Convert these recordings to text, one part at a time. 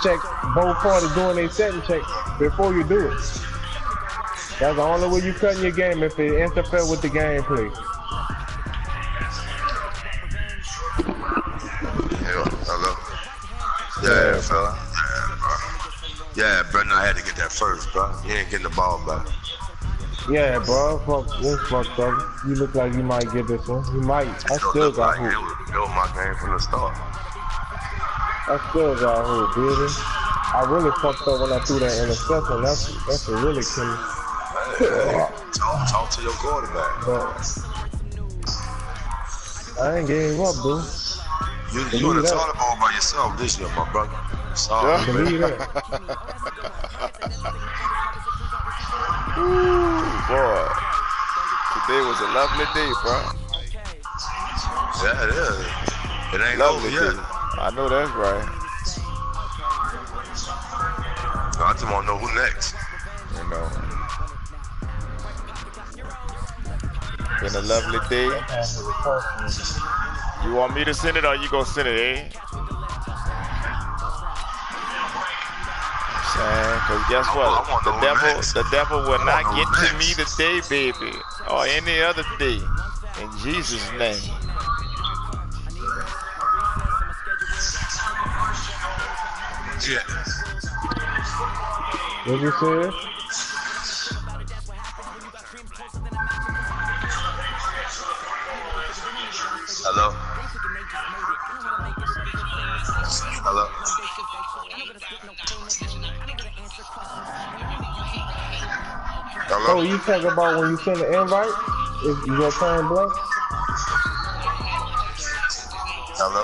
check, both parties doing their setting check before you do it. That's the only way you cutting your game if it interfere with the gameplay. Yeah, hello. Yeah, fella. Yeah, bro. I had to get that first, bro. You ain't getting the ball back. Yeah, bro. This fucked up. You look like you might get this one. You might. I still got hoop. It was my game from the start. I still got hoop, baby. I really fucked up when I threw that interception. That's what really killed me. Hey, talk to your quarterback. But I ain't gave up, dude. You in the toilet bowl by yourself this year, my brother. Sorry, believe that. Ooh, boy. Today was a lovely day, bro. Yeah, it is. It ain't lovely over yet. Day. I know that's right. I just want to know who next. You know. Been a lovely day. You want me to send it or you gonna send it, eh? Cause guess what? The devil will not get to me today, baby, or any other day. In Jesus' name. Yeah. What you said? Hello? Hello? Hello? Oh, you talking about when you send the invite? Is your turn blank? Hello?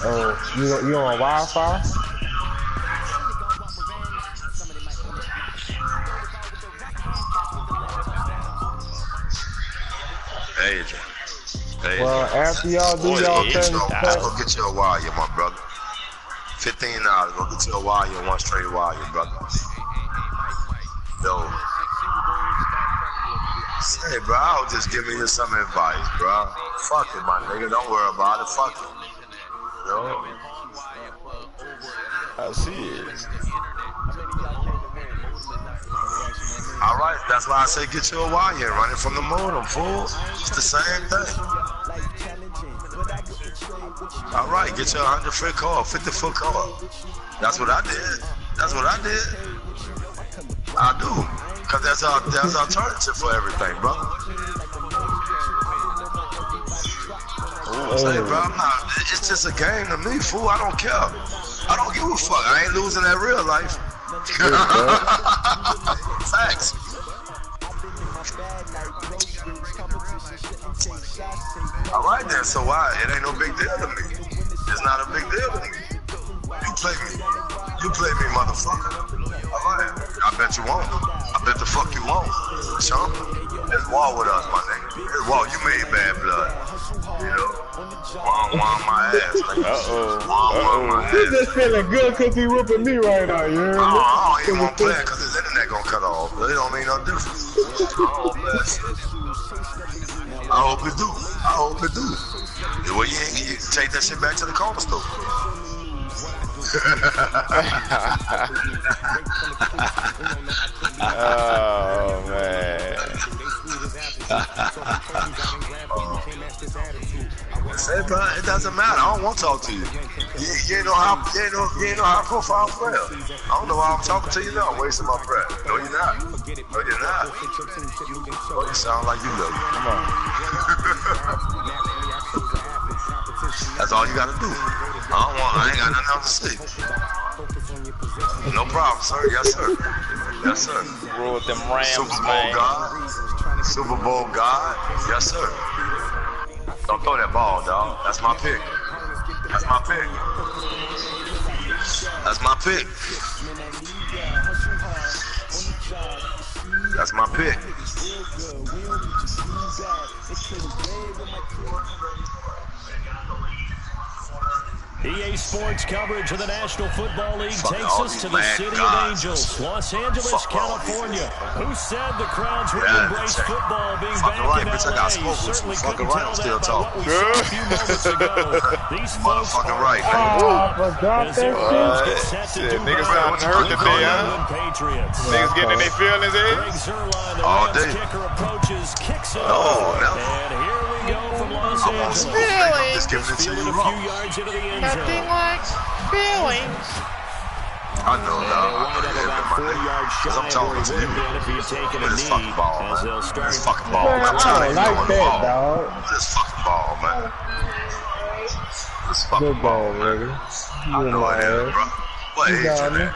Oh, you on Wi-Fi? Adrian. Well, after y'all do y'all thing, go get you a wire, my brother. $15. Go get you a wire, one straight wire, brother. Yo. Hey, bro, I was just giving you some advice, bro. Fuck it, my nigga. Don't worry about it. Fuck it. You know? I see it. All right, that's why I say get you a wire, run it from the modem, fool. It's the same thing. All right, get you a 100-foot cord, 50-foot cord. That's what I did. That's what I did. I do, cause that's alternative for everything, brother. Say, bro, it's just a game to me, fool. I don't care. I don't give a fuck. I ain't losing that real life. Facts. All right then, so why? It ain't no big deal to me. It's not a big deal to me. You play me. You play me, motherfucker. All right. I bet you won't. I bet the fuck you won't. Chump. It's war with us, my nigga. It's war. You made bad blood. You know? Wah my ass. Like, wah my ass. He's just feeling good cause he whooping me right now, you hear me? I don't even want to play it cause his internet gonna cut off. It don't mean no difference. I hope it do. I hope it do. Well, you take that shit back to the corner store. Oh man. Say, bro, it doesn't matter. I don't want to talk to you. You ain't know how profile player. I don't know why I'm talking to you now. I'm wasting my breath. No, you're not. No, you're not. Oh, you sound like you love you. Come on. That's all you gotta do. I ain't got nothing else to say. No problem, sir. Yes, sir. Yes, sir. Roll with them Rams, Super Bowl God. Super Bowl God. Yes, sir. Don't throw that ball, dog. That's my pick. That's my pick. That's my pick. That's my pick. EA Sports coverage of the National Football League takes us to the city of Angels, Los Angeles, California. Who said the crowds would embrace football being back in LA? You certainly couldn't tell that by what we saw a few moments ago. These folks are right, as their fans get set to do niggas sounding hurt today, huh? Patriots. Niggas getting in their feelings, eh? Greg Zerline, the Rams kicker, approaches, kicks it off. And here we go from Los Angeles. Just fielded a few yards into the end zone. Nothing like feelings. I know that. Wind up about 40 yards shy I'm talking to you. if he'd taken a This knee fucking ball, as man. they'll start. This fucking ball, man. I don't like that, dog. This fucking ball, man. This fucking Good ball, nigga. I know I am, bro. What age is that?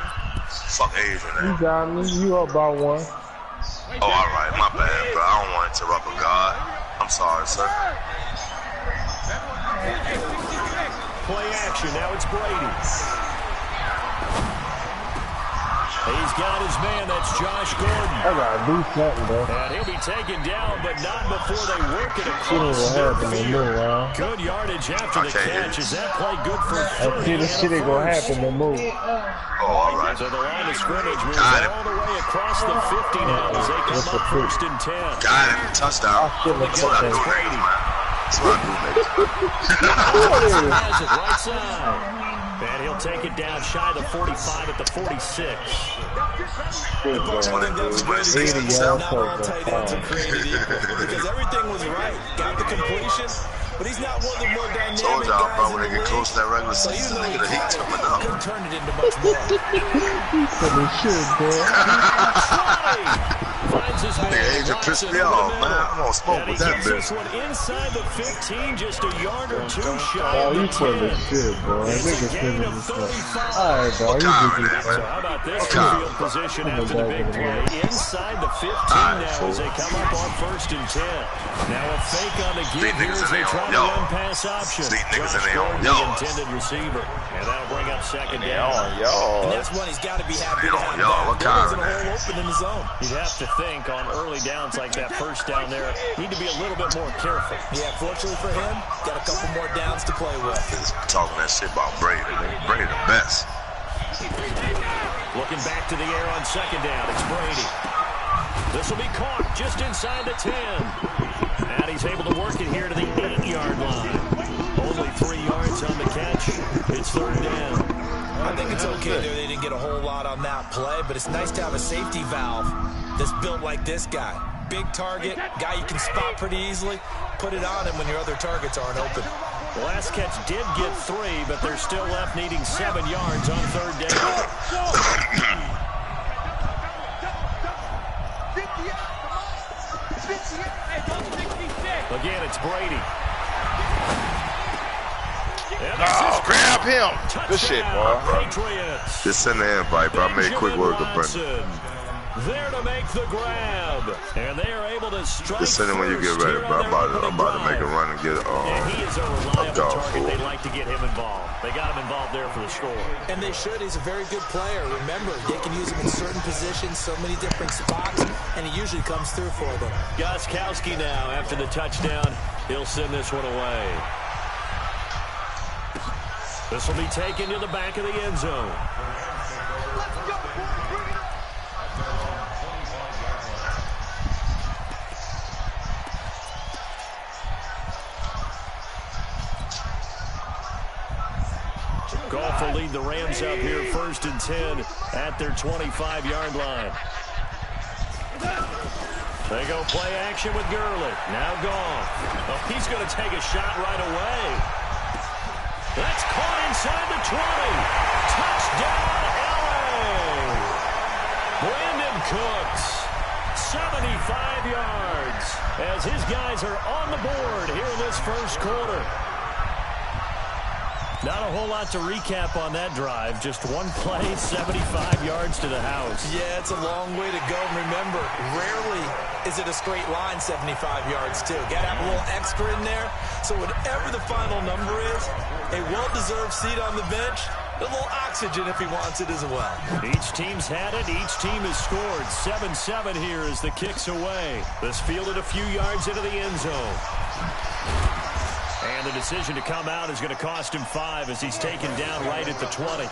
Fuck age in You that. got me. You up by one. Oh, all right. My bad, bro. I don't want to interrupt a God. I'm sorry, sir. Play action. Now it's Brady. He's got his man. That's Josh Gordon. I gotta do something, bro. And he'll be taken down, but not before they work it Shit ain't across gonna the happen no field. more, huh? Good yardage after the catch. Is that play good for I 30? see this shit ain't gonna happen no more. Oh, all right. So the line of scrimmage moves all the way across the 50 now as they come up first and 10. Got it. Touchdown. That's what I do, niggas, man. That's what I do, niggas. Has it right side. And he'll take it down shy of the 45 at the 46. That's what it do. 26 Not all tight ends are created equal because everything was right. Got the completion, but he's not one of the more dynamic Told y'all, guys bro, in when the they get league. close to that regular So season, even nigga, though the heat's coming he up. couldn't turn it into much more. Shit, bro. Finds his man. Nigga, Angel pissed me off, man. I'm gonna smoke with that bitch. This one inside the 15, just a yard or two shy Oh, of the you full 10. of shit, bro. It's Nigga a gain feeling of this 35. stuff. Alright, bro. You Time just it is. So how about this Okay. field position after the big play? Inside the 15 now as they come up on first and 10. Now a fake on the give here as they try to run pass option. These niggas Josh in their own Gordon, the yards. intended receiver. And that'll bring up second down. And that's one he's got to be happy to have. Y'all, what There kind wasn't of a hole open in the zone. You'd have to think on early downs like that first down there, need to be a little bit more careful. Yeah, fortunately for him, got a couple more downs to play with. Just talking that shit about Brady, nigga. Brady the best. Looking back to the air on second down, it's Brady. This will be caught just inside the 10. And he's able to work it here to the 8-yard line. Only 3 yards on the catch. It's third down. I think it's okay there they didn't get a whole lot on that play, but it's nice to have a safety valve that's built like this guy. Big target, guy you can spot pretty easily. Put it on him when your other targets aren't open. The last catch did get 3, but they're still left needing 7 yards on third down. Again, it's Brady. Oh, grab him. Good shit, boy. Patriots. Just send the invite, bro. I made quick work of Brendan. There to make the grab, and they are able to strike. Just send it when you get ready, bro. I'm about to make a run and get And he is a reliable dog target. fool. They'd like to get him involved. They got him involved there for the score. And they should. He's a very good player. Remember, they can use him in certain positions, so many different spots, and he usually comes through for them. Gostkowski now, after the touchdown, he'll send this one away. This will be taken to the back of the end zone. Goff will lead the Rams up here first and 10 at their 25-yard line. They go play action with Gurley. Now Goff. Oh, he's going to take a shot right away. That's caught inside the 20. Touchdown, LA. Brandon Cooks, 75 yards, as his guys are on the board here in this first quarter. Not a whole lot to recap on that drive. Just one play, 75 yards to the house. Yeah, it's a long way to go. Remember, rarely is it a straight line 75 yards, too. Got to have a little extra in there. So whatever the final number is, a well-deserved seat on the bench, a little oxygen if he wants it as well. Each team's had it. Each team has scored. 7-7 here as the kick's away. This fielded a few yards into the end zone. And the decision to come out is going to cost him 5 as he's taken down right at the 20.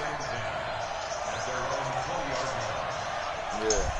Yeah.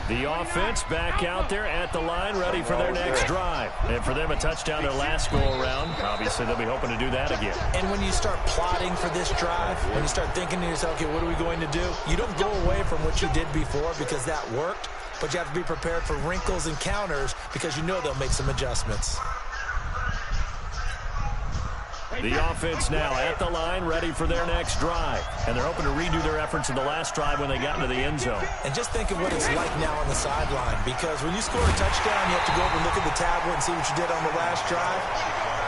The offense back out there at the line, ready for their next drive. And for them, a touchdown their last go-around. Obviously, they'll be hoping to do that again. And when you start plotting for this drive, when you start thinking to yourself, okay, what are we going to do? You don't go away from what you did before because that worked, but you have to be prepared for wrinkles and counters because you know they'll make some adjustments. The offense now at the line, ready for their next drive. And they're hoping to redo their efforts in the last drive when they got into the end zone. And just think of what it's like now on the sideline, because when you score a touchdown, you have to go over and look at the tablet and see what you did on the last drive.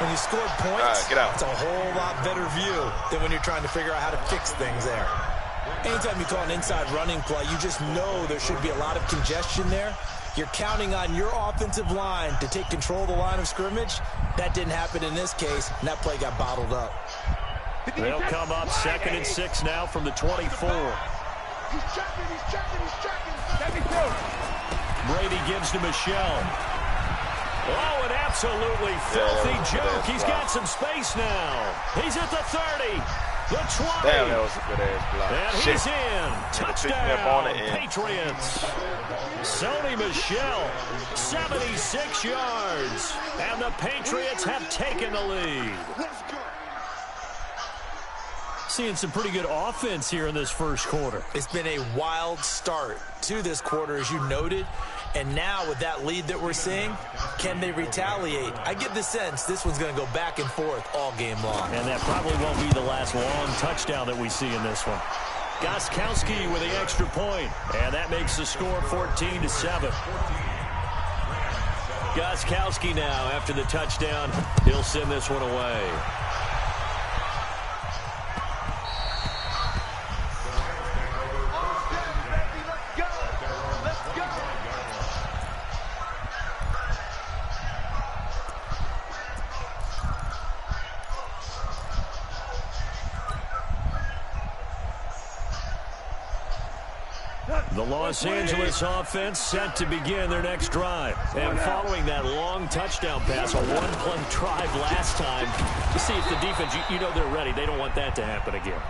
When you scored points, it's a whole lot better view than when you're trying to figure out how to fix things there. Anytime you call an inside running play, you just know there should be a lot of congestion there. You're counting on your offensive line to take control of the line of scrimmage. That didn't happen in this case, and that play got bottled up. They'll come up 2nd and 6 now from the 24. He's checking. Let me go. Brady gives to Michelle. Oh, an absolutely filthy joke. He's got some space now. He's at the 30. The 20. Damn, that was a good-ass block. And he's in. Touchdown, Patriots. Sony Michel, 76 yards. And the Patriots have taken the lead. Seeing some pretty good offense here in this first quarter. It's been a wild start to this quarter, as you noted. And now with that lead that we're seeing, can they retaliate? I get the sense this one's going to go back and forth all game long. And that probably won't be the last long touchdown that we see in this one. Gostkowski with the extra point, and that makes the score 14-7. Gostkowski now, after the touchdown, he'll send this one away. The Los Angeles offense set to begin their next drive. And following that long touchdown pass, a one-play drive last time, to see if the defense, you know they're ready. They don't want that to happen again.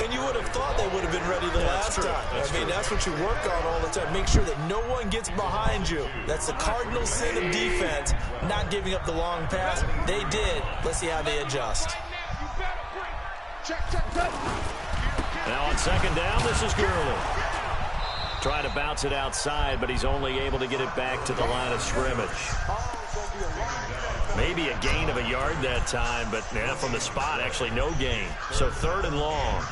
And you would have thought they would have been ready the last time. That's what you work on all the time. Make sure that no one gets behind you. That's the cardinal sin of defense, not giving up the long pass. They did. Let's see how they adjust. Now on 2nd down, this is Gurley. Trying to bounce it outside, but he's only able to get it back to the line of scrimmage. Maybe a gain of a yard that time, but from the spot, actually no gain. So 3rd and long.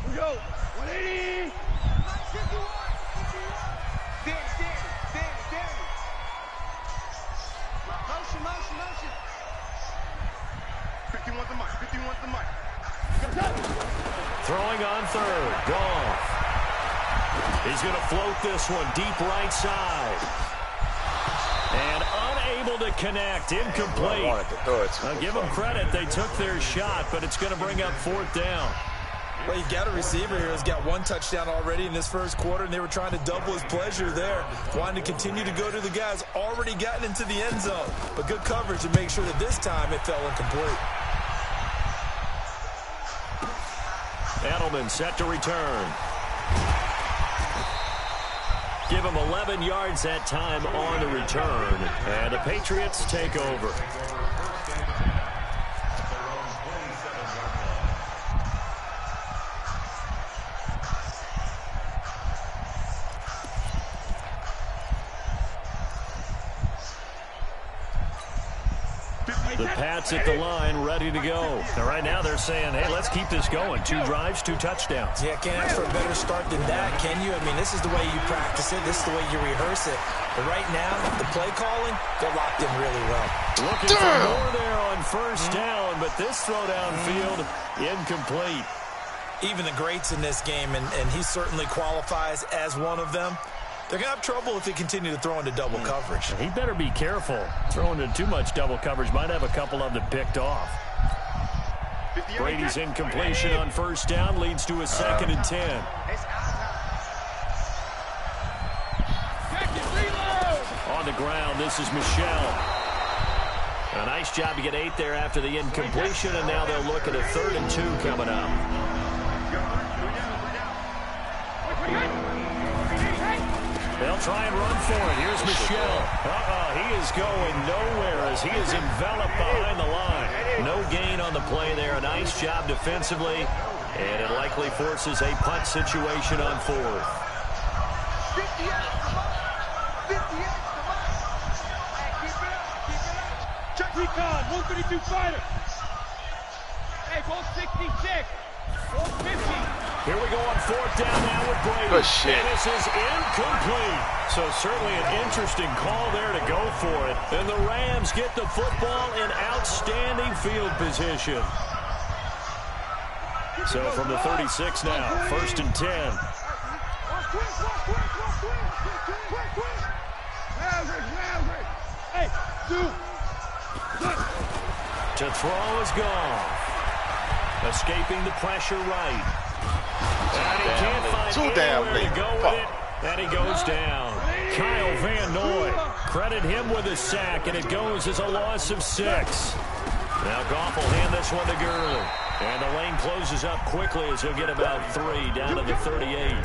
Here we go. 180. Motion. 50 wants the mic. Throwing on 3rd. Goff. He's going to float this one deep right side. And unable to connect. Incomplete. I'll give them credit. They took their shot, but it's going to bring up 4th down. Well, you got a receiver here who's got 1 touchdown already in this first quarter, and they were trying to double his pleasure there, wanting to continue to go to the guys already gotten into the end zone. But good coverage to make sure that this time it fell incomplete. Edelman set to return. Give him 11 yards that time on the return, and the Patriots take over. The Pats at the line, ready to go. Now, right now, they're saying, hey, let's keep this going. 2 drives, 2 touchdowns. Yeah, can't ask for a better start than that, can you? This is the way you practice it. This is the way you rehearse it. But right now, the play calling, they're locked in really well. Looking for more there on 1st down, but this throw downfield, incomplete. Even the greats in this game, and he certainly qualifies as one of them, They're going to have trouble if they continue to throw into double coverage. He better be careful. Throwing into too much double coverage might have a couple of them picked off. Brady's incompletion on first down leads to a 2nd and 10. On the ground, this is Michelle. A nice job to get 8 there after the incompletion, and now they'll look at a 3rd and 2 coming up. They'll try and run for it. Here's Michelle. He is going nowhere as he is enveloped behind the line. No gain on the play there. A nice job defensively, and it likely forces a punt situation on 4th. Check recon, 132 fighter. Hey, go 66. Go 50. Here we go on 4th down now with Brady. Good shit. And this is incomplete. So certainly an interesting call there to go for it. And the Rams get the football in outstanding field position. So from the 36 now, 1st and 10. Hey, To throw is gone. Escaping the pressure right. And he can't find anywhere to go with it. And he goes down. Kyle Van Noy. Credit him with a sack, and it goes as a loss of 6. Now Goff will hand this one to Gurley. And the lane closes up quickly as he'll get about 3 down to the 38.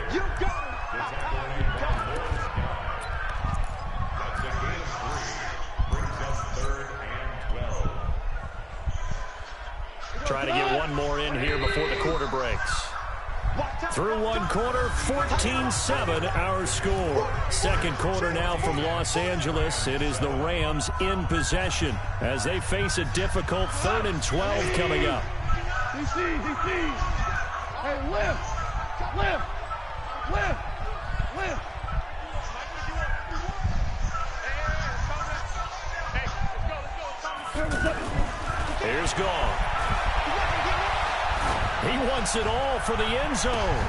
Try to get one more in here before the quarter breaks. Through one quarter, 14-7 our score. Second quarter now from Los Angeles. It is the Rams in possession as they face a difficult 3rd and 12 coming up. DC. Hey, lift. Here's Goff. He wants it all for the end zone.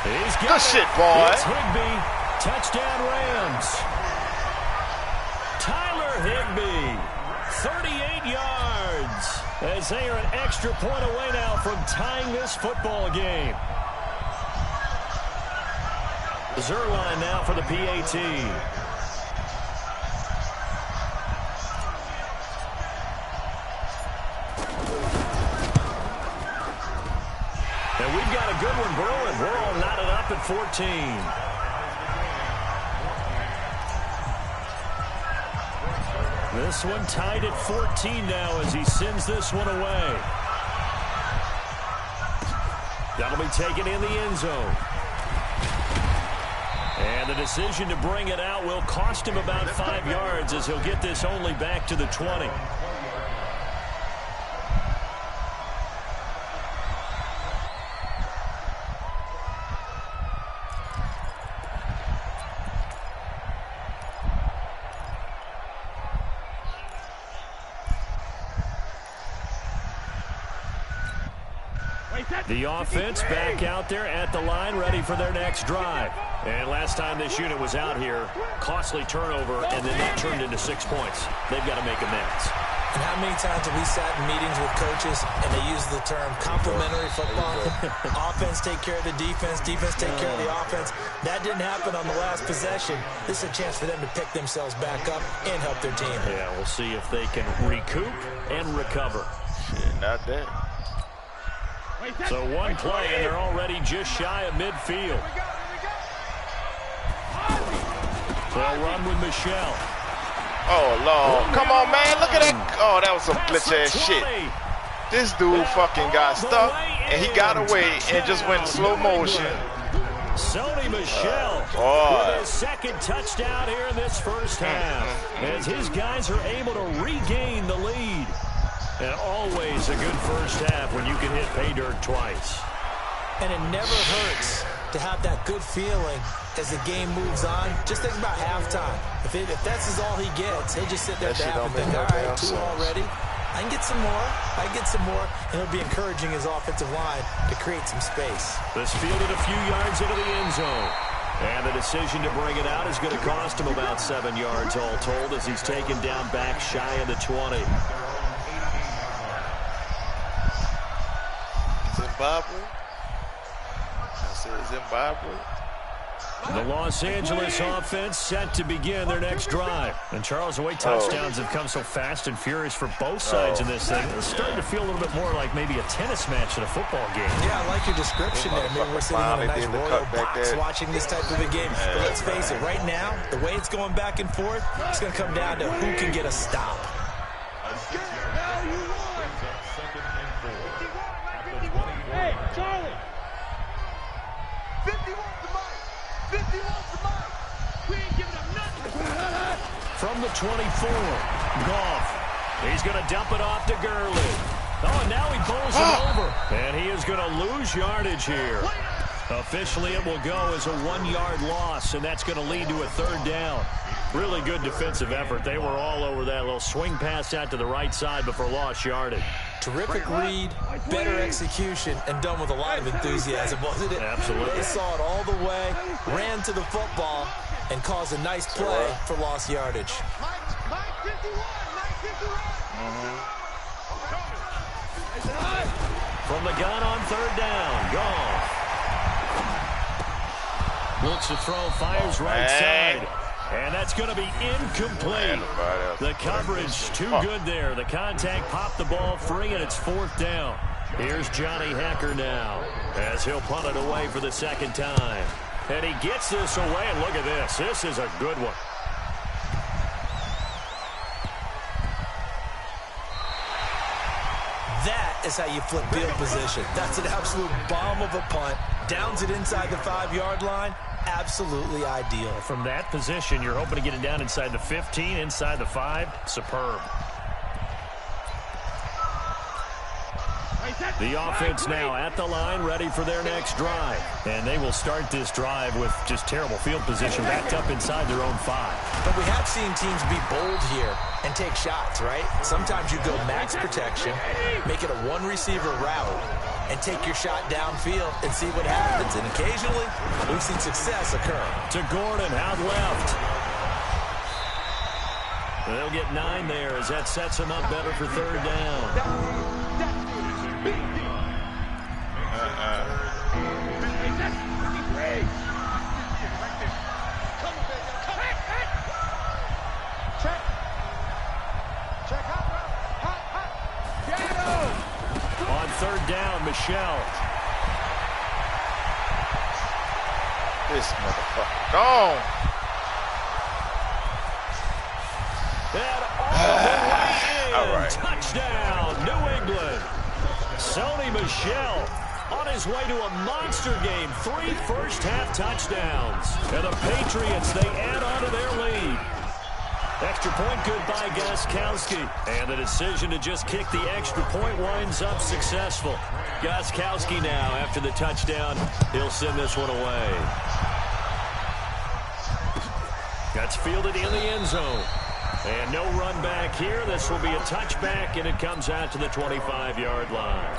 He's got good shit, boy. It's Higbee. Touchdown Rams. Tyler Higbee. 38 yards. As they are an extra point away now from tying this football game. Zerline now for the PAT. And we've got a good one brewing. We're all knotted up at 14. This one tied at 14 now as he sends this one away. That'll be taken in the end zone. And the decision to bring it out will cost him about 5 yards as he'll get this only back to the 20. The offense back out there at the line, ready for their next drive. And last time this unit was out here, costly turnover, and then that turned into 6 points. They've got to make amends. And how many times have we sat in meetings with coaches and they use the term complementary football? Offense take care of the defense, defense take care of the offense. That didn't happen on the last possession. This is a chance for them to pick themselves back up and help their team. Yeah, we'll see if they can recoup and recover. Shit, not that. So one play, and they're already just shy of midfield. They'll run with Michelle. Oh, Lord. Come on, man. Look at that. Oh, that was some glitch-ass shit. This dude fucking got stuck, and he got away and just went in slow motion. Sony Michel with his second touchdown here in this first half. As his guys are able to regain the lead. And always a good first half when you can hit pay dirt twice. And it never hurts to have that good feeling as the game moves on. Just think about halftime. If that's all he gets, he'll just sit there at the half and think, all right, 2 already. I can get some more. And it'll be encouraging his offensive line to create some space. This fielded a few yards into the end zone. And the decision to bring it out is going to cost him about 7 yards all told as he's taken down back shy of the 20. Zimbabwe. I said Zimbabwe. The Los Angeles offense set to begin their next drive. And Charles, the way touchdowns have come so fast and furious for both sides in this thing, it's starting to feel a little bit more like maybe a tennis match in a football game. Yeah, I like your description there. Maybe we're sitting in a nice royal box watching this type of a game. But let's face it, right now, the way it's going back and forth, it's going to come down to who can get a stop. Hey, Charlie! 51 to Mike. 51 to Mike. We ain't giving up nothing! From the 24, Goff. He's going to dump it off to Gurley. Oh, and now he bowls him over. And he is going to lose yardage here. Officially, it will go as a 1-yard loss, and that's going to lead to a 3rd down. Really good defensive effort. They were all over that little swing pass out to the right side before lost yardage. Terrific read, better execution, and done with a lot of enthusiasm, wasn't it? Absolutely. They saw it all the way, ran to the football, and caused a nice play for lost yardage. Mike 51. Mike 51. From the gun on 3rd down, Goff. Looks to throw, fires right side. And that's going to be incomplete. The coverage too good there. The contact popped the ball free, and it's 4th down. Here's Johnny Hecker now as he'll punt it away for the 2nd time. And he gets this away, and look at this. This is a good one. That is how you flip field position. That's an absolute bomb of a punt. Downs it inside the 5-yard line. Absolutely ideal. From that position, you're hoping to get it down inside the 15, inside the 5. Superb. The offense now at the line, ready for their next drive. And they will start this drive with just terrible field position, backed up inside their own 5. But we have seen teams be bold here and take shots, right? Sometimes you go max protection, make it a 1-receiver route, and take your shot downfield and see what happens. And occasionally, we've seen success occur. To Gordon, out left. They'll get 9 there as that sets them up better for 3rd down. On 3rd down, Michelle. This motherfucker gone. And all right. Touchdown, New England. Sony Michel on his way to a monster game. 3 first-half touchdowns. And the Patriots, they add on to their lead. Extra point good by Gostkowski. And the decision to just kick the extra point winds up successful. Gostkowski now, after the touchdown, he'll send this one away. That's fielded in the end zone. And no run back here. This will be a touchback, and it comes out to the 25-yard line.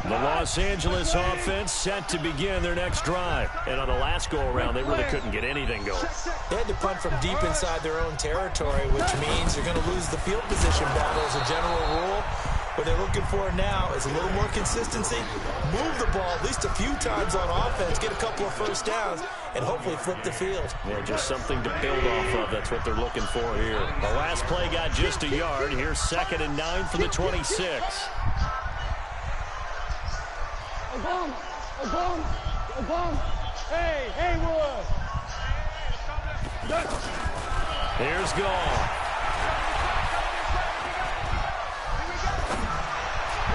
The Los Angeles offense set to begin their next drive. And on the last go-around, they really couldn't get anything going. They had to punt from deep inside their own territory, which means you're going to lose the field position battle as a general rule. What they're looking for now is a little more consistency, move the ball at least a few times on offense, get a couple of first downs, and hopefully flip the field. Yeah, just something to build off of. That's what they're looking for here. The last play got just a yard. Here's 2nd and 9 from the 26. Obama. Hey, Haywood. Here's Goff.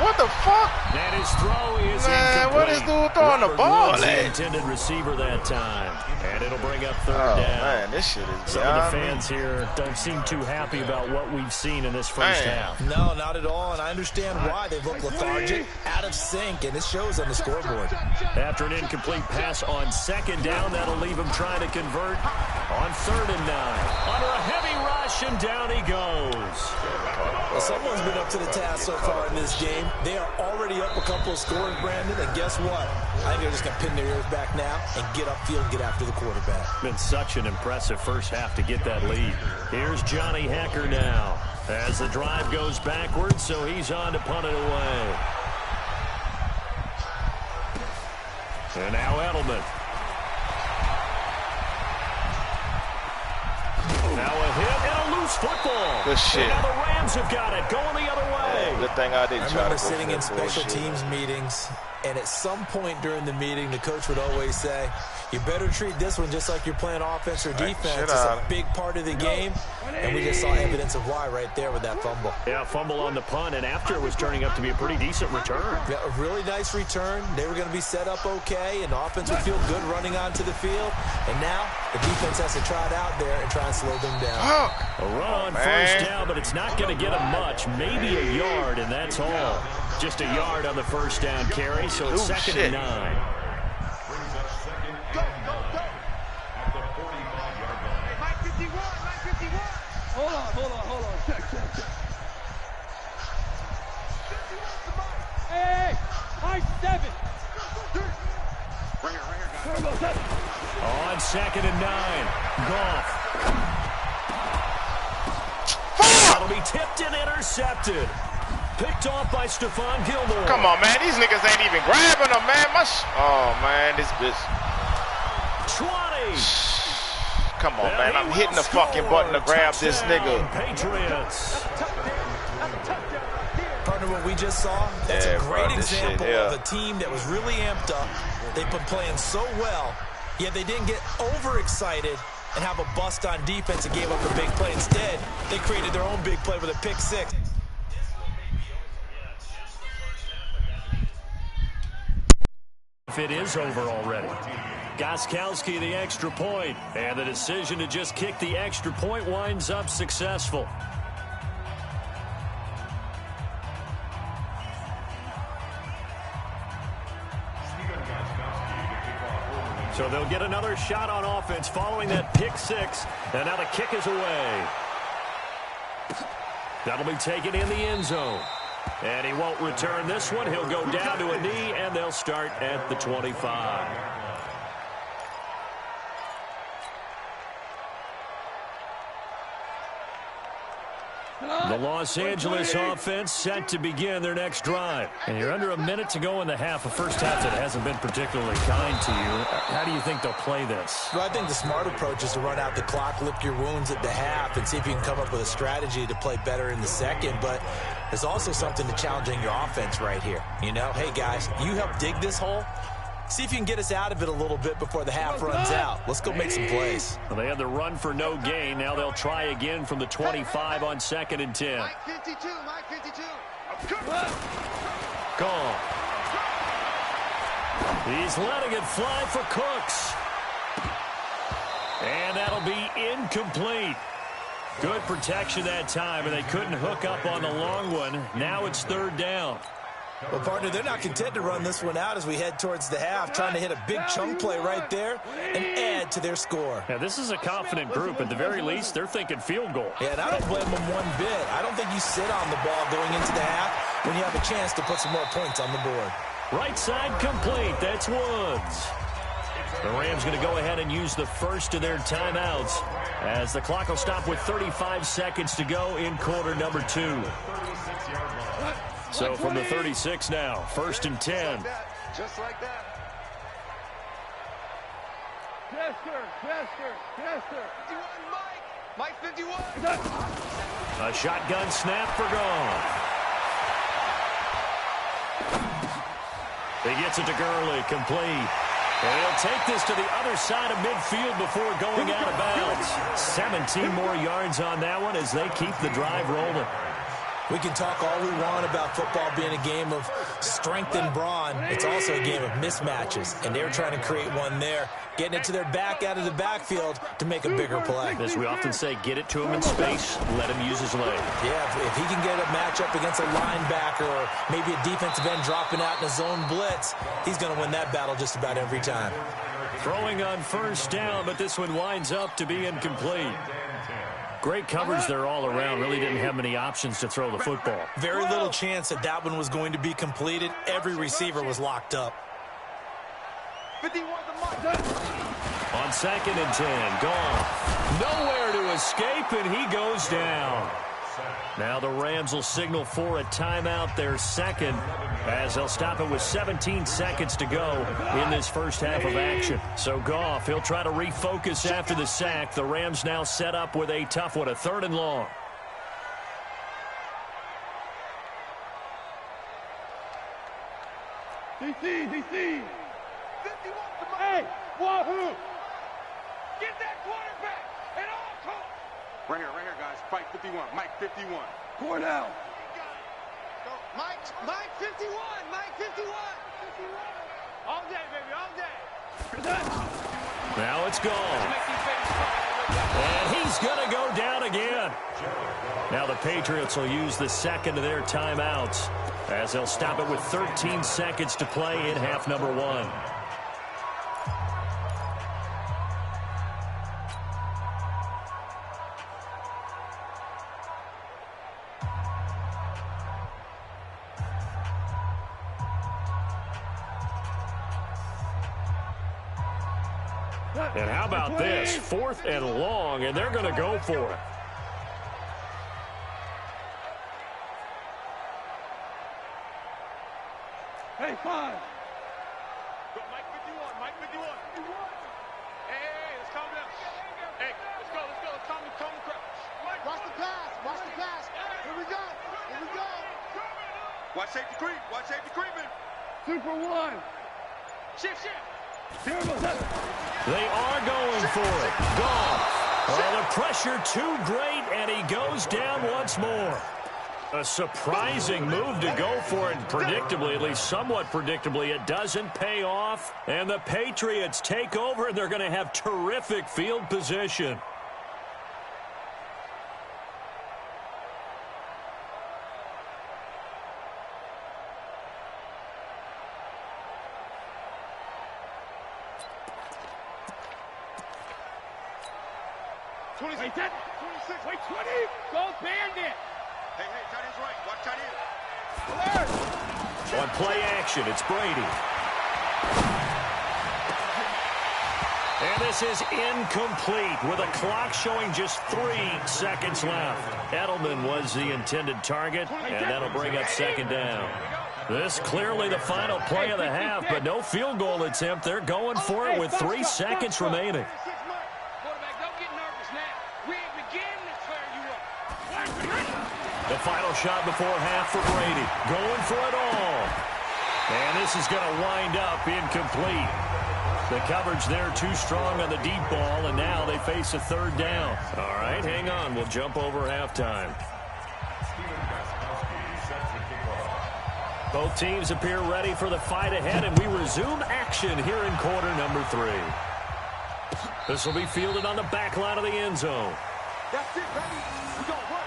What the fuck? And his throw is Man, incomplete. what is dude dude throwing the ball Woods, the at? intended receiver that time. And it'll bring up third Oh, down. man, this shit is Some of the beyond me. fans here don't seem too happy about what we've seen in this first Man. half. No, not at all, and I understand why. They look lethargic, out of sync, and it shows on the scoreboard. After an incomplete pass on second down, that'll leave him trying to convert on 3rd and 9. Under a heavy rush, and down he goes. Well, someone's been up to the task so far in this game. They are already up a couple of scores, Brandon, and guess what? I think they're just going to pin their ears back now and get upfield and get after the quarterback. Been such an impressive first half to get that lead. Here's Johnny Hecker now as the drive goes backwards, so he's on to punt it away. And now Edelman. Now a hit and a loose football. Good shit. And now the Rams have got it, going the other way. Good thing I didn't I try to remember go sitting for in that special bullshit. teams meetings, and at some point during the meeting, the coach would always say, you better treat this one just like you're playing offense or defense. It's a big part of the game, and we just saw evidence of why right there with that fumble. Yeah, fumble on the punt, and after it was turning up to be a pretty decent return. Yeah, a really nice return. They were going to be set up okay, and the offense would feel good running onto the field. And now the defense has to try it out there and try and slow them down. A run on first down, but it's not going to get them much. Maybe a yard, and that's all. Just a yard on the first down carry, so it's 2nd and 9. Go, go, go. Mike 51, Mike 51. Hold on. Check. 51's the Mike. Hey, Mike 7. Right here, guys. Go, 7. On 2nd and 9, Goff. That'll be tipped and intercepted. Picked off by Stephon Gilmore. Come on, man. These niggas ain't even grabbing them, man. Oh, man. This bitch. 20. Come on, And man. he I'm hitting will the fucking score. button to grab this Touchdown, nigga. Patriots. Partner, what we just saw, that's Yeah, a great bro, this shit, example yeah. of a team that was really amped up. They've been playing so well, yet they didn't get overexcited and have a bust on defense and gave up a big play. Instead, they created their own big play with a pick six. If it is over already. Gostkowski the extra point, and the decision to just kick the extra point winds up successful. So they'll get another shot on offense following that pick six, and now the kick is away. That'll be taken in the end zone. And he won't return this one. He'll go down to a knee, and they'll start at the 25. The Los Angeles offense set to begin their next drive. And you're under a minute to go in the half. A first half that hasn't been particularly kind to you. How do you think they'll play this? Well, I think the smart approach is to run out the clock, lick your wounds at the half, and see if you can come up with a strategy to play better in the second. But there's also something to challenging your offense right here. You know, hey, guys, you help dig this hole. See if you can get us out of it a little bit before the half runs out. Let's go make some plays. Well, they had the run for no gain. Now they'll try again from the 25 on 2nd and 10. Mike 52, Mike 52. Gone. He's letting it fly for Cooks. And that'll be incomplete. Good protection that time, and they couldn't hook up on the long one. Now it's 3rd down. Well, partner, they're not content to run this one out as we head towards the half, trying to hit a big chunk play right there and add to their score. Now, this is a confident group. At the very least, they're thinking field goal. Yeah, and I don't blame them one bit. I don't think you sit on the ball going into the half when you have a chance to put some more points on the board. Right side complete. That's Woods. The Rams going to go ahead and use the first of their timeouts as the clock will stop with 35 seconds to go in quarter number 2. So from the 36 now, 1st and 10. Just like that. Chester. 51, Mike. Mike 51. A shotgun snap for Goff. He gets it to Gurley, complete. And he'll take this to the other side of midfield before going out of bounds. 17 more yards on that one as they keep the drive rolling. We can talk all we want about football being a game of strength and brawn. It's also a game of mismatches, and they're trying to create one there, getting it to their back out of the backfield to make a bigger play. As we often say, get it to him in space, let him use his leg. Yeah, if he can get a matchup against a linebacker or maybe a defensive end dropping out in a zone blitz, he's going to win that battle just about every time. Throwing on first down, but this one winds up to be incomplete. Great coverage there all around. Really didn't have many options to throw the football. Very little chance that that one was going to be completed. Every receiver was locked up. 51 the mark. On 2nd and 10, gone. Nowhere to escape, and he goes down. Now the Rams will signal for a timeout, their second, as they'll stop it with 17 seconds to go in this first half of action. So Goff, he'll try to refocus after the sack. The Rams now set up with a tough one, a 3rd and long. DC. 51 the mark. Hey, wahoo! Get that quarterback at all costs. Right here, guys. Fight 51. Mike 51. Cornell. Go. Mike 51. Mike 51. All day, baby, all day. Now it's gone. And he's going to go down again. Now the Patriots will use the second of their timeouts as they'll stop it with 13 seconds to play in half number 1. And how about this? 4th and long, and they're going to go for it. Hey, 5. Go, Mike 51. Mike 51. Hey, let's calm down. Hey, let's go. Let's calm the crowd. Watch the pass. Here we go. Watch safety creeping. Super 1. Shift. Terrible. They are going for it. Gone. Oh, the pressure too great, and he goes down once more. A surprising move to go for it. Predictably, at least somewhat predictably, it doesn't pay off. And the Patriots take over, and they're going to have terrific field position. Wait, 10. 26. Wait, 20. Go Bandit. Hey, tight end's right. Watch tight end. On play action, it's Brady. And this is incomplete with a clock showing just 3 seconds left. Edelman was the intended target, and that'll bring up 2nd down. This clearly the final play of the half, but no field goal attempt. They're going for it with 3 seconds remaining. The final shot before half for Brady. Going for it all. And this is going to wind up incomplete. The coverage there too strong on the deep ball, and now they face a 3rd down. All right, hang on. We'll jump over halftime. Both teams appear ready for the fight ahead, and we resume action here in quarter number 3. This will be fielded on the back line of the end zone. That's it, baby. We gonna work.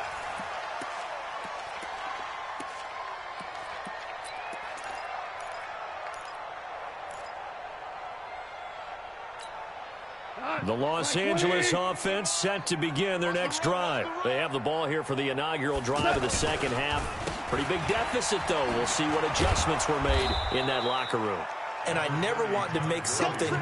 The Los Angeles offense set to begin their next drive. They have the ball here for the inaugural drive of the second half. Pretty big deficit, though. We'll see what adjustments were made in that locker room. And I never want to make something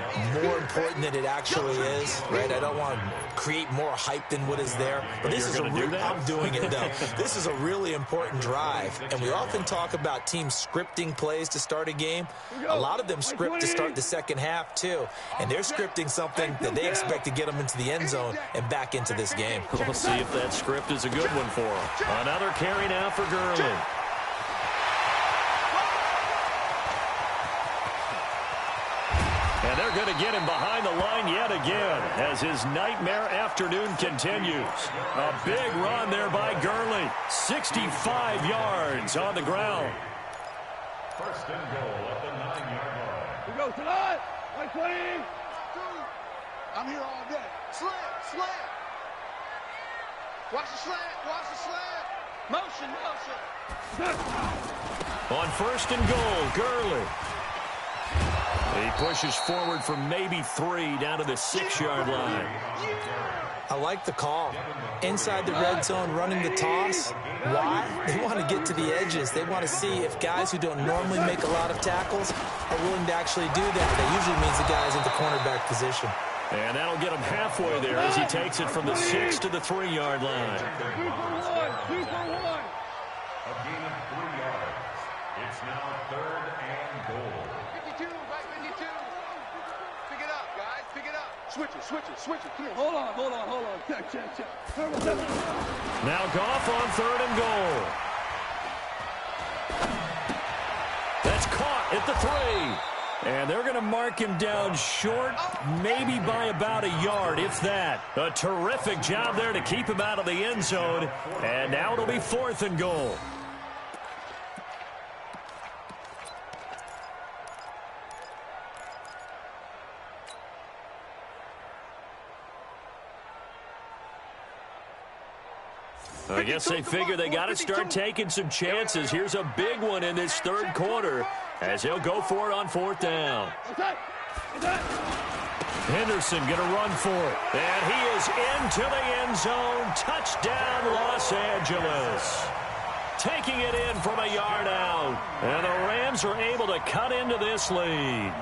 more important than it actually is, right? I don't want to create more hype than what is there. But this is I'm doing it, though. This is a really important drive. And we often talk about teams scripting plays to start a game. A lot of them script to start the second half, too. And they're scripting something that they expect to get them into the end zone and back into this game. We'll see if that script is a good one for them. Another carry now for Gurley. And they're going to get him behind the line yet again as his nightmare afternoon continues. A big run there by Gurley. 65 yards on the ground. First and goal at the 9-yard line. We go tonight. 120. I'm here all day. Slant. Watch the slant. Motion. On first and goal, Gurley. He pushes forward for maybe 3 down to the 6-yard line. I like the call. Inside the red zone, running the toss. Why? They want to get to the edges. They want to see if guys who don't normally make a lot of tackles are willing to actually do that. That usually means the guy's in the cornerback position. And that'll get him halfway there as he takes it from the 6 to the 3-yard line. 2 for 1. A gain of 3 yards. It's now 3rd and goal. 52, right, 52. Pick it up, guys. Pick it up. Switch it. Come on. Hold on. Check. Now Goff on 3rd and goal. That's caught at the 3. And they're going to mark him down short, maybe by about a yard, if that. A terrific job there to keep him out of the end zone. And now it'll be 4th and goal. I guess they figure they got to start taking some chances. Here's a big one in this 3rd quarter as he'll go for it on 4th down. Henderson going to run for it. And he is into the end zone. Touchdown, Los Angeles. Taking it in from a yard out. And the Rams are able to cut into this lead.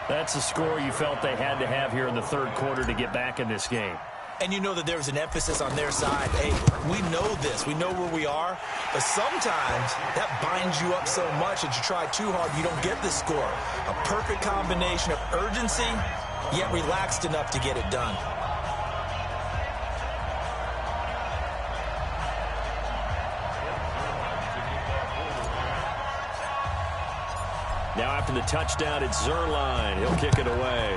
That's the score you felt they had to have here in the 3rd quarter to get back in this game. And you know that there's an emphasis on their side. Hey, we know this. We know where we are. But sometimes that binds you up so much that you try too hard, you don't get the score. A perfect combination of urgency, yet relaxed enough to get it done. Now after the touchdown, it's Zerline. He'll kick it away.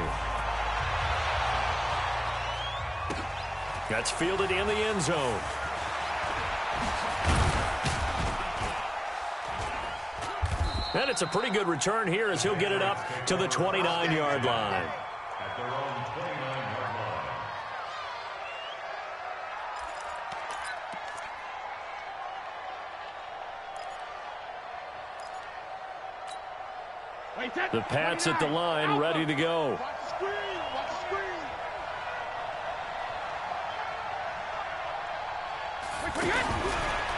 That's fielded in the end zone. And it's a pretty good return here as he'll get it up to the 29-yard line. At their own 29-yard line. The Pats at the line, ready to go. Watch the screen.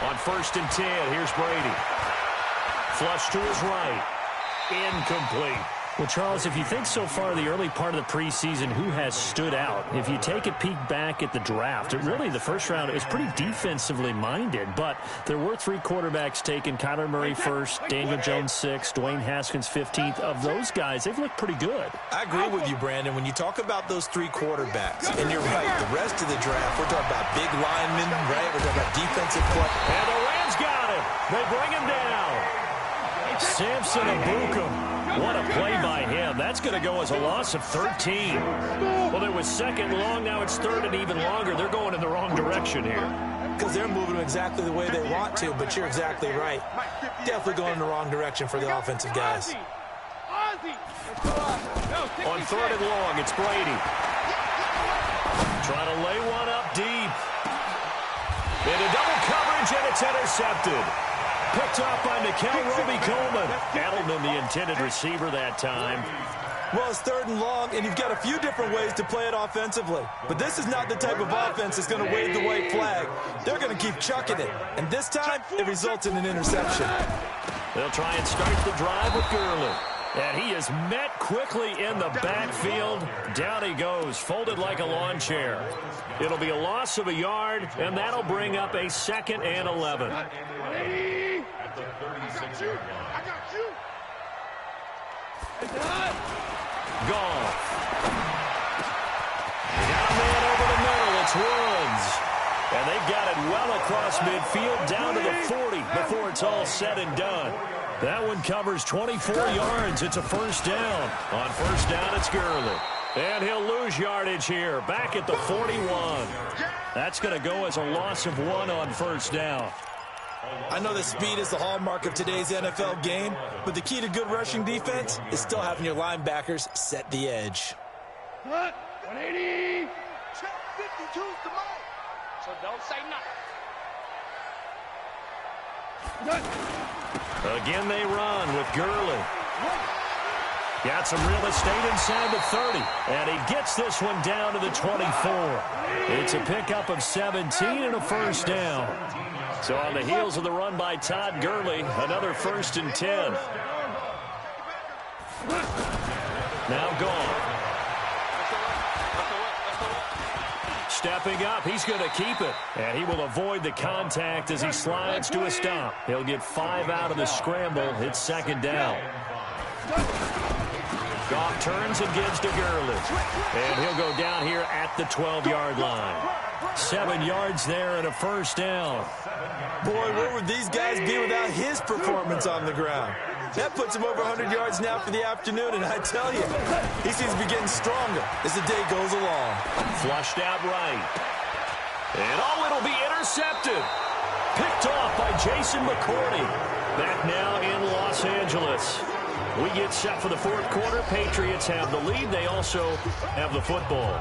On 1st and 10, here's Brady. Flush to his right. Incomplete. Well, Charles, if you think so far the early part of the preseason, who has stood out? If you take a peek back at the draft, really the first round is pretty defensively minded, but there were 3 quarterbacks taken. Kyler Murray first, Daniel Jones 6th, Dwayne Haskins 15th. Of those guys, they've looked pretty good. I agree with you, Brandon. When you talk about those 3 quarterbacks, and you're right, the rest of the draft, we're talking about big linemen, right? We're talking about defensive play. And the Rams got him. They bring him down. Samson Abukum. What a play by him. That's going to go as a loss of 13. Well, it was 2nd and long. Now it's 3rd and even longer. They're going in the wrong direction here. Because they're moving exactly the way they want to, but you're exactly right. Definitely going in the wrong direction for the offensive guys. On 3rd and long, it's Brady. Trying to lay one up deep. Into double coverage, and it's intercepted. Picked off by Nikel Roby-Coleman. Edelman, the intended receiver that time. Well, it's 3rd and long, and you've got a few different ways to play it offensively. But this is not the type of offense that's going to wave the white flag. They're going to keep chucking it. And this time, it results in an interception. They'll try and start the drive with Gurley. And he is met quickly in the backfield. Down he goes, folded like a lawn chair. It'll be a loss of a yard, and that'll bring up a 2nd and 11. At the 36-yard line. I got you. Goff. They got a man over the middle. It's Woods. And they've got it well across midfield down to the 40 before it's all said and done. That one covers 24 yards. It's a first down. On first down, it's Gurley. And he'll lose yardage here, back at the 41. That's going to go as a loss of 1 on first down. I know that speed is the hallmark of today's NFL game, but the key to good rushing defense is still having your linebackers set the edge. 180. Check 52's the mode. So don't say nothing. Again, they run with Gurley. Got some real estate inside the 30. And he gets this one down to the 24. It's a pickup of 17 and a first down. So on the heels of the run by Todd Gurley, another 1st and 10. Now gone. Stepping up, he's going to keep it. And he will avoid the contact as he slides to a stop. He'll get 5 out of the scramble. It's 2nd down. Goff turns and gives to Gurley. And he'll go down here at the 12-yard line. 7 yards there and a first down. Boy, where would these guys be without his performance on the ground? That puts him over 100 yards now for the afternoon, and I tell you, he seems to be getting stronger as the day goes along. Flushed out right. And it'll be intercepted. Picked off by Jason McCourty. Back now in Los Angeles. We get set for the 4th quarter. Patriots have the lead. They also have the football.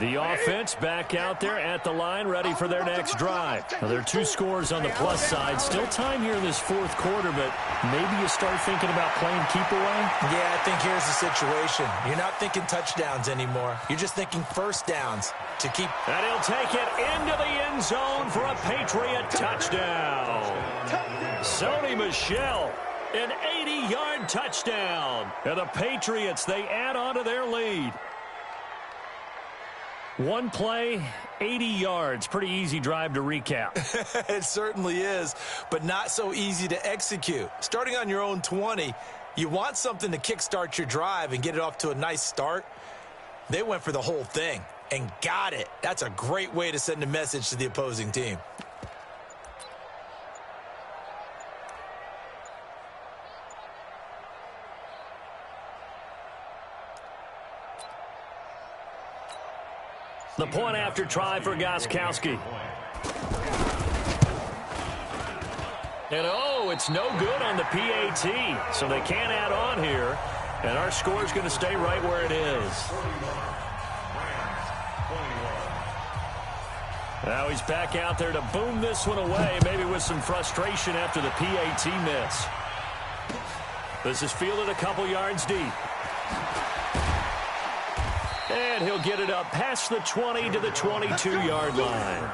The offense back out there at the line, ready for their next drive. Now, there are 2 scores on the plus side. Still time here in this 4th quarter, but maybe you start thinking about playing keep away? Yeah, I think here's the situation. You're not thinking touchdowns anymore. You're just thinking first downs to keep. And he'll take it into the end zone for a Patriot touchdown. Sony Michel, an 80-yard touchdown. And the Patriots, they add on to their lead. 1 play, 80 yards. Pretty easy drive to recap. It certainly is, but not so easy to execute. Starting on your own 20, you want something to kickstart your drive and get it off to a nice start. They went for the whole thing and got it. That's a great way to send a message to the opposing team. The point after try for Gostkowski. And it's no good on the PAT. So they can't add on here. And our score is going to stay right where it is. Now he's back out there to boom this one away, maybe with some frustration after the PAT miss. This is fielded a couple yards deep. And he'll get it up past the 20 to the 22-yard line.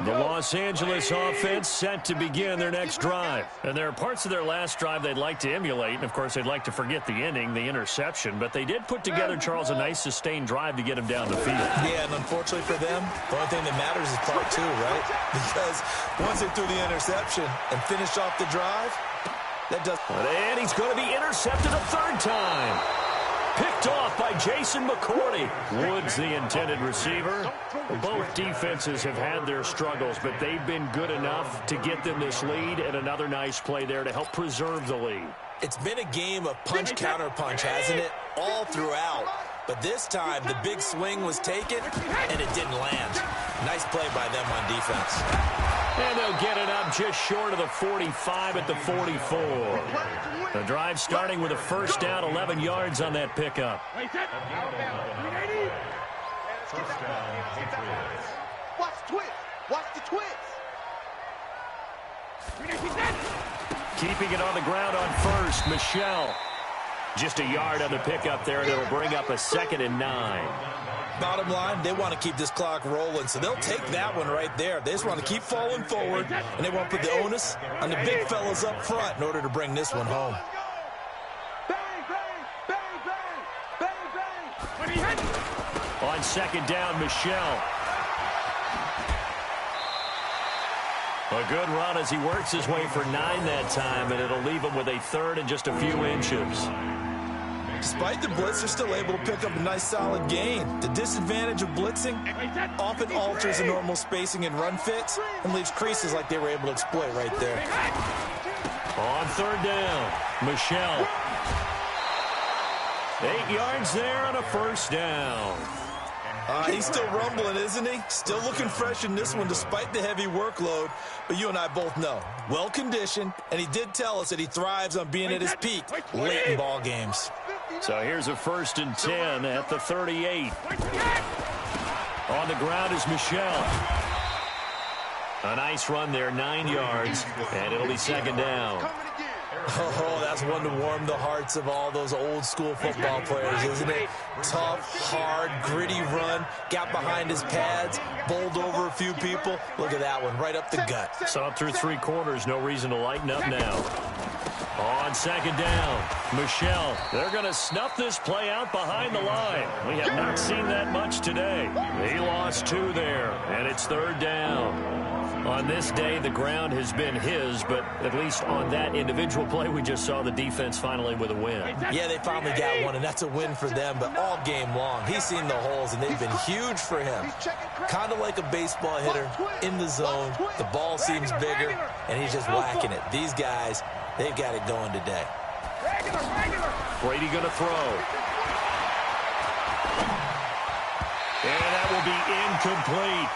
The Los Angeles offense set to begin their next drive. And there are parts of their last drive they'd like to emulate. And, of course, they'd like to forget the ending, the interception. But they did put together, Charles, a nice sustained drive to get him down the field. Yeah, and unfortunately for them, the only thing that matters is part 2, right? Because once they threw the interception and finished off the drive, that does. And he's going to be intercepted a 3rd time. Picked off by Jason McCourty. Woods, the intended receiver. Both defenses have had their struggles, but they've been good enough to get them this lead, and another nice play there to help preserve the lead. It's been a game of punch-counter-punch, hasn't it? All throughout. But this time, the big swing was taken, and it didn't land. Nice play by them on defense. And they'll get it up just short of the 45 at the 44. The drive starting with a first down, 11 yards on that pickup. Watch the twist. Watch the twist. Keeping it on the ground on first, Michelle. Just a yard on the pickup there, and it'll bring up a 2nd and 9. Bottom line, they want to keep this clock rolling, so they'll take that one right there. They just want to keep falling forward, and they want to put the onus on the big fellas up front in order to bring this one home. On 2nd down, Michelle. A good run as he works his way for 9 that time, and it'll leave him with a 3rd and just a few inches. Despite the blitz, they're still able to pick up a nice solid gain. The disadvantage of blitzing often alters the normal spacing and run fits and leaves creases like they were able to exploit right there. On 3rd down, Michelle. 8 yards there on a 1st down. He's still rumbling, isn't he? Still looking fresh in this one despite the heavy workload. But you and I both know, well-conditioned, and he did tell us that he thrives on being at his peak late in ball games. So here's a 1st and 10 at the 38. On the ground is Michelle. A nice run there, 9 yards, and it'll be 2nd down. Oh, that's one to warm the hearts of all those old-school football players, isn't it? Tough, hard, gritty run, got behind his pads, bowled over a few people. Look at that one, right up the gut. So up through 3 quarters, no reason to lighten up now. On 2nd down, Michelle. They're going to snuff this play out behind the line. We have not seen that much today. He lost 2 there, and it's 3rd down. On this day, the ground has been his, but at least on that individual play, we just saw the defense finally with a win. Yeah, they finally got one, and that's a win for them, but all game long, he's seen the holes, and they've been huge for him. Kind of like a baseball hitter in the zone. The ball seems bigger, and he's just whacking it. These guys, they've got it going today. Brady going to throw. And that will be incomplete.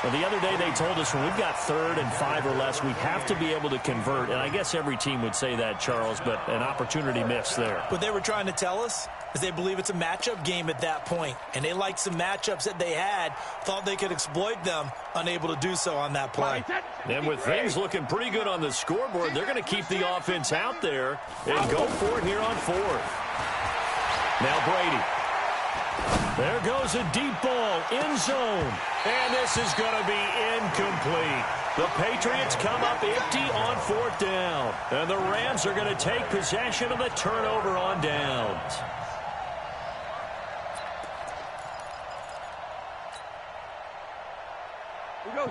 Well, the other day they told us when we've got 3rd and 5 or less, we have to be able to convert. And I guess every team would say that, Charles, but an opportunity missed there. What they were trying to tell us is they believe it's a matchup game at that point. And they liked some matchups that they had, thought they could exploit them, unable to do so on that play. And with things looking pretty good on the scoreboard, they're going to keep the offense out there and go for it here on 4th. Now Brady. There goes a deep ball, end zone. And this is going to be incomplete. The Patriots come up empty on 4th down. And the Rams are going to take possession of the turnover on downs.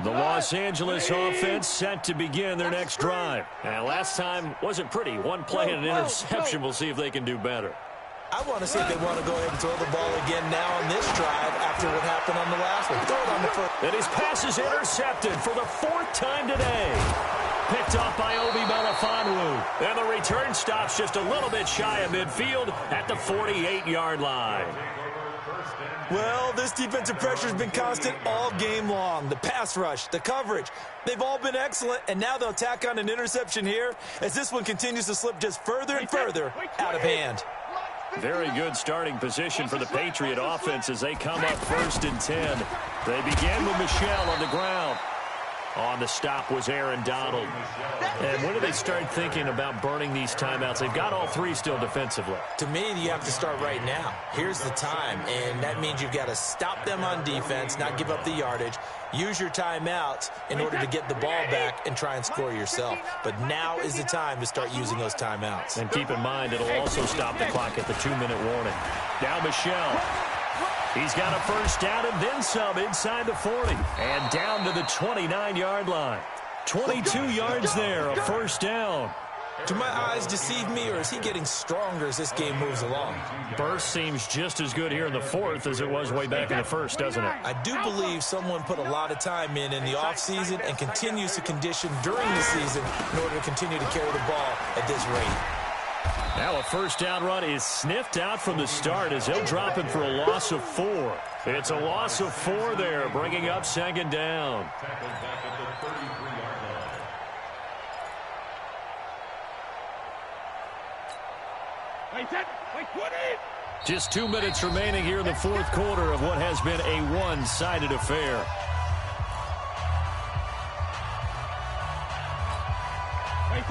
The Los Angeles offense set to begin their next drive. And last time wasn't pretty. One play and an interception. We'll see if they can do better. I want to see if they want to go ahead and throw the ball again now on this drive after what happened on the last one. Throw it on the first. And his pass is intercepted for the 4th time today. Picked off by Obi Melifonwu. And the return stops just a little bit shy of midfield at the 48-yard line. Well, this defensive pressure has been constant all game long. The pass rush, the coverage, they've all been excellent, and now they'll tack on an interception here as this one continues to slip just further and further out of hand. Very good starting position for the Patriot offense as they come up 1st and 10. They begin with Michelle on the ground. On the stop was Aaron Donald. And when do they start thinking about burning these timeouts? They've got all 3 still defensively. To me, you have to start right now. Here's the time, and that means you've got to stop them on defense, not give up the yardage. Use your timeouts in order to get the ball back and try and score yourself. But now is the time to start using those timeouts. And keep in mind, it'll also stop the clock at the 2-minute warning. Now Michelle. He's got a 1st down and then some inside the 40. And down to the 29-yard line. 22 yards there, a 1st down. Do my eyes deceive me, or is he getting stronger as this game moves along? Burst seems just as good here in the 4th as it was way back in the 1st, doesn't it? I do believe someone put a lot of time in the offseason and continues to condition during the season in order to continue to carry the ball at this rate. Now a 1st down run is sniffed out from the start as they'll drop it for a loss of 4. It's a loss of 4 there, bringing up 2nd down. Just 2 minutes remaining here in the 4th quarter of what has been a one-sided affair.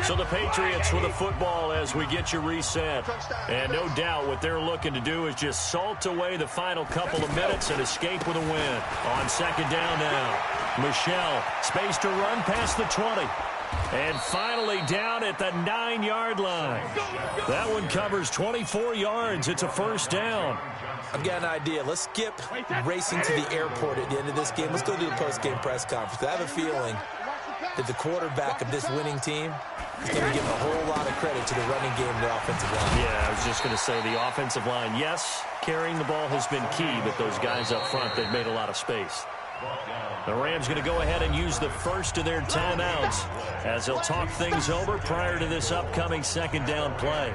So the Patriots with the football as we get you reset. And no doubt what they're looking to do is just salt away the final couple of minutes and escape with a win. On second down now. Michelle, space to run past the 20. And finally down at the 9-yard line. That one covers 24 yards. It's a first down. I've got an idea. Let's skip racing to the airport at the end of this game. Let's go do the post-game press conference. I have a feeling that the quarterback of this winning team is going to give a whole lot of credit to the running game and the offensive line. Yeah, I was just going to say the offensive line, yes, carrying the ball has been key, but those guys up front, they've made a lot of space. The Rams going to go ahead and use the first of their timeouts as they'll talk things over prior to this upcoming second down play.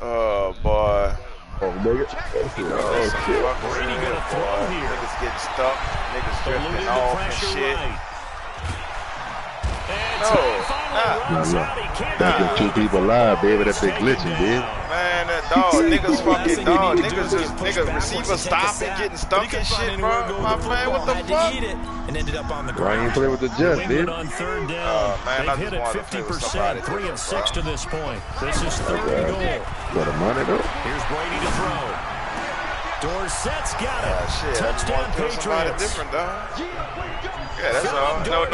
Oh, boy. Oh, nigga. Oh, shit. Brady gonna throw here. Niggas getting stuck. Niggas drifting off and shit. Right. And No. Nah. Two people live, baby. That big glitching, dude. Man, that dog, niggas fucking dog. Niggas receivers stopping, getting stuck and shit, bro. My man, what the fuck? And ended up on the Why ground. ain't play with the just, dude? On third down. Man, I They've hit just it wanted to play with somebody 50%, 3 of 6 to this point. This is Oh, third and goal. Got a money though. Here's Brady to throw. Dorsett's got it. Shit, Touchdown somebody Patriots. different, dog. Yeah, that's all. No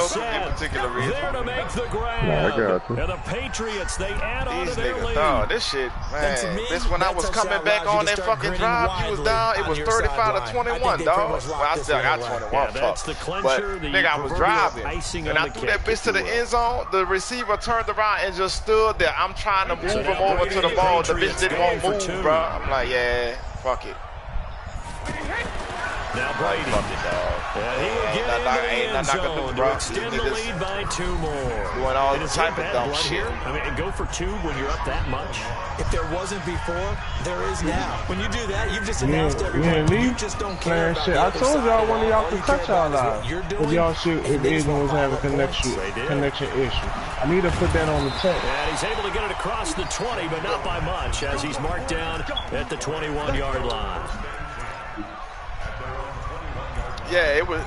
particular reason. There to make the grab. Nah, I got you. And the Patriots, they add on to These their niggas, lead. dog, this shit, And to man. me, This when I that was touchdown coming back allows you on to that start fucking grinning drive, you was widely down. It on was your 35 sideline. to I 21, think they pretty dog. much Well, locked I this still one got away. 21. Yeah, that's the But clincher, the nigga, I was proverbial driving, icing and on I the threw cake, that bitch if to the you will. end zone. The receiver turned around and just stood there. I'm trying to move him over to the ball. The bitch didn't want to move, bro. I'm like, yeah, fuck it. Now Brady. Fuck it, dog. Yeah, he will get into the end zone to extend the lead by 2 more. Doing all And the is type there of bad dumb blood shit. here? I mean, go for 2 when you're up that much. If there wasn't before, there is now. When you do that, you've just Yeah, announced everyone. yeah, You leave. just don't care Man, about shit. the I other told side. y'all one of y'all All could you cut care y'all about is live. what you're If doing, y'all shoot, and if they just Aiden was won't having follow the points. connection issue. I need to put that on the tape. And he's able to get it across the 20, but not by much, as he's marked down at the 21-yard line. Yeah, it was.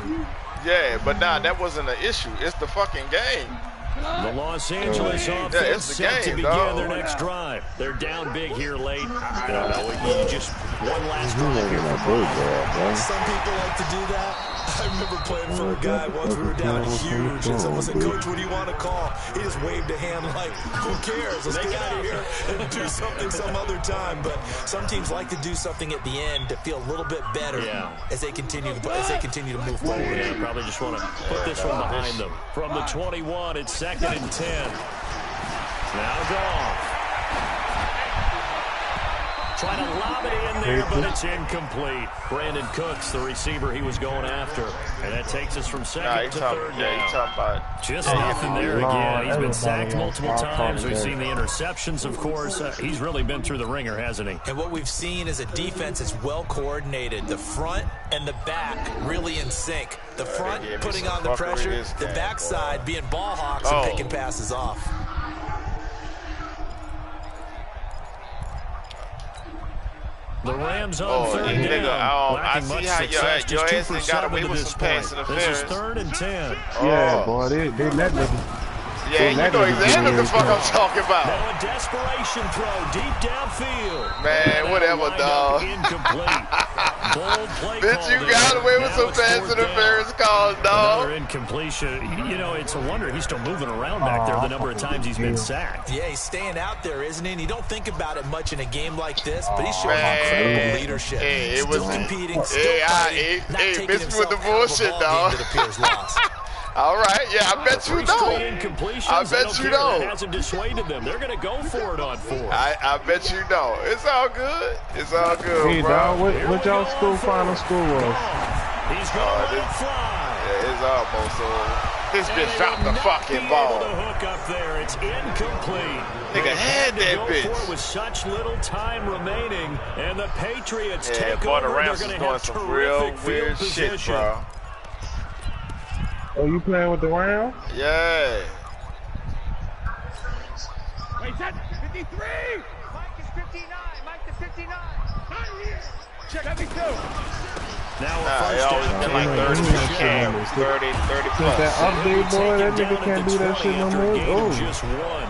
Yeah, but nah, that wasn't an issue. It's the fucking game. The Los Angeles offense it's the set to game, begin dog. their next drive. They're down big here late. I don't know. You just one last drive here for Brian. Some people like to do that. I remember playing for a guy once. We were down huge, and someone said, "Coach, what do you want to call?" He just waved a hand like, "Who cares? Let's get out of here and do something some other time." But some teams like to do something at the end to feel a little bit better as they continue to move forward. Yeah, probably just want to put this one behind them. From the 21, it's 2nd and 10. Now Goff. Trying to lob it in there, but it's incomplete. Brandon Cooks, the receiver he was going after. And that takes us from 2nd to 3rd Yeah, down. he's talking about. Just nothing there again. He's been sacked multiple times. We've seen the interceptions, of course. He's really been through the ringer, hasn't he? And what we've seen is a defense that's well coordinated. The front and the back really in sync. The front putting on the pressure, the backside being ball hawks and picking passes off. The Rams on 3rd down. I see how your ass ain't got away with some pass interference. This is 3rd and 10. Yeah, boy, they let them. Yeah, you know exactly what the fuck I'm talking about. Now a desperation throw deep downfield. Man, whatever, dog. Incomplete. Bold play Bitch, call you there. got away with Now some it's pass 4th interference down. calls, dog. Another incompletion. You know, it's a wonder he's still moving around back there the number of times he's been sacked. Yeah, he's staying out there, isn't he? And you don't think about it much in a game like this, but he's showing incredible leadership. Hey, it still was competing, still fighting, not taking bitch himself with the out of a bullshit, ball dog. game that appears lost. All right, yeah, I bet you don't. I bet you don't. It hasn't dissuaded them. They're going to go for it on 4th. I bet you don't. It's all good. It's all good, Hey, bro. dog, what y'all school final score was? He's going to fly. Yeah, his elbow, so this bitch dropped the fucking ball. The hook up there, it's incomplete. Nigga had that bitch with such little time remaining, and the Patriots take boy, the over. Rams is doing some real weird shit, bro. Oh, you playing with the Rams? Yeah. Wait, that's 53! Mike is 59. Mike to 59. Not here. Check 72. Now it always been like 30 plus. Since that update, boy, that nigga can't do that shit no more. Oh. Just one.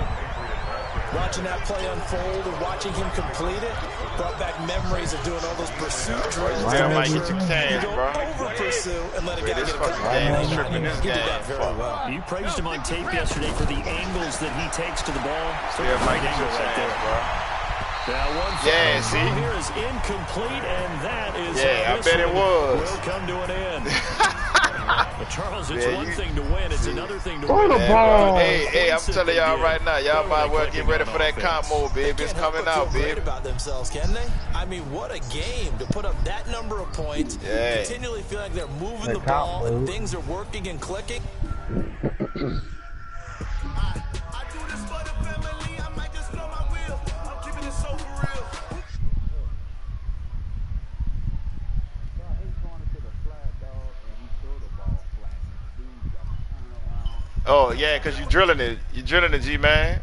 Watching that play unfold and watching him complete it brought back memories of doing all those pursuit drills. Damn, might get your cash, bro. Over pursue and let a guy This get a fucking couple. game is tripping this He did game. that very well. You praised him on tape yesterday for the angles that he takes to the ball. Yeah, might get your cash, bro. Now one see? here is incomplete, and that is I bet it was. Will come to an end. But Charles, it's one thing to win, it's another thing to Throw win. the ball. Hey, I'm telling y'all right now, y'all might well get ready for that comp mode, baby. It's coming out, Feel great baby. about themselves, can they? I mean, what a game to put up that number of points. Yeah. Continually feel like they're moving The the ball comp and mode. things are working and clicking. Oh, yeah, because you're drilling it. You're drilling it, G-Man.